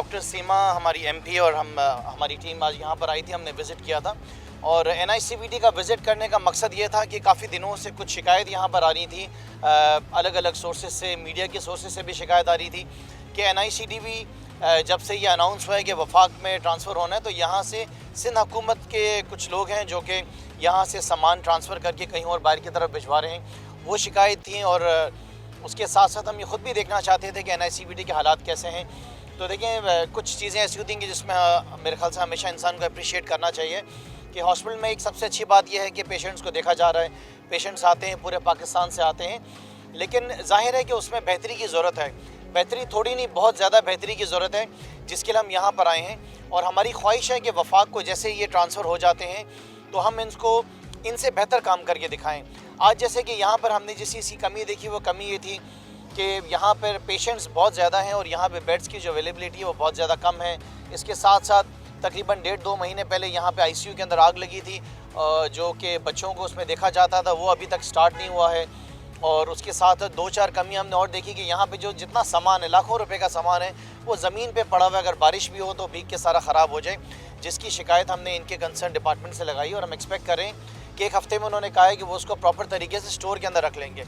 Doctor सीमा हमारी MP और हमारी टीम आज यहाँ पर आई थी, हमने विज़िट किया था। और NICVD का विज़िट करने का मकसद ये था कि काफ़ी दिनों से कुछ शिकायत यहाँ पर आ रही थी, अलग अलग सोर्सेज से, मीडिया के सोर्सेज से भी शिकायत आ रही थी कि NICVD जब से ये अनाउंस हुआ है कि वफाक में ट्रांसफ़र होना है, तो यहाँ से सिंध हुकूमत के कुछ लोग हैं जो कि यहाँ से सामान ट्रांसफ़र करके कहीं और बाहर की तरफ भिजवा रहे हैं, वो शिकायत थी। और उसके साथ साथ हम ये ख़ुद भी देखना चाहते थे कि NICVD के हालात कैसे हैं। तो देखें, कुछ चीज़ें ऐसी होती हैं कि जिसमें मेरे ख्याल से हमेशा इंसान को अप्रिशिएट करना चाहिए कि हॉस्पिटल में एक सबसे अच्छी बात यह है कि पेशेंट्स को देखा जा रहा है। पेशेंट्स आते हैं, पूरे पाकिस्तान से आते हैं, लेकिन जाहिर है कि उसमें बेहतरी की ज़रूरत है। बेहतरी थोड़ी नहीं, बहुत ज़्यादा बेहतरी की ज़रूरत है, जिसके लिए हम यहाँ पर आए हैं। और हमारी ख्वाहिश है कि वफाक को जैसे ये ट्रांसफ़र हो जाते हैं तो हम इनसे बेहतर काम करके दिखाएँ। आज जैसे कि यहाँ पर हमने जिस चीज़ की कमी देखी, वो कमी ये थी कि यहाँ पर पेशेंट्स बहुत ज़्यादा हैं और यहाँ पे बेड्स की जो अवेलेबिलिटी है वो बहुत ज़्यादा कम है। इसके साथ साथ तकरीबन 1.5-2 महीने पहले यहाँ पे ICU के अंदर आग लगी थी, जो कि बच्चों को उसमें देखा जाता था, वो अभी तक स्टार्ट नहीं हुआ है। और उसके साथ 2-4 कमी हमने और देखी कि यहाँ पे जो जितना सामान है, लाखों रुपए का सामान है, वो ज़मीन पे पड़ा हुआ है। अगर बारिश भी हो तो भीग के सारा ख़राब हो जाए, जिसकी शिकायत हमने इनके कंसर्न डिपार्टमेंट से लगाई और हम एक्सपेक्ट करें कि एक हफ़्ते में उन्होंने कहा है कि वो उसको प्रॉपर तरीके से स्टोर के अंदर रख लेंगे।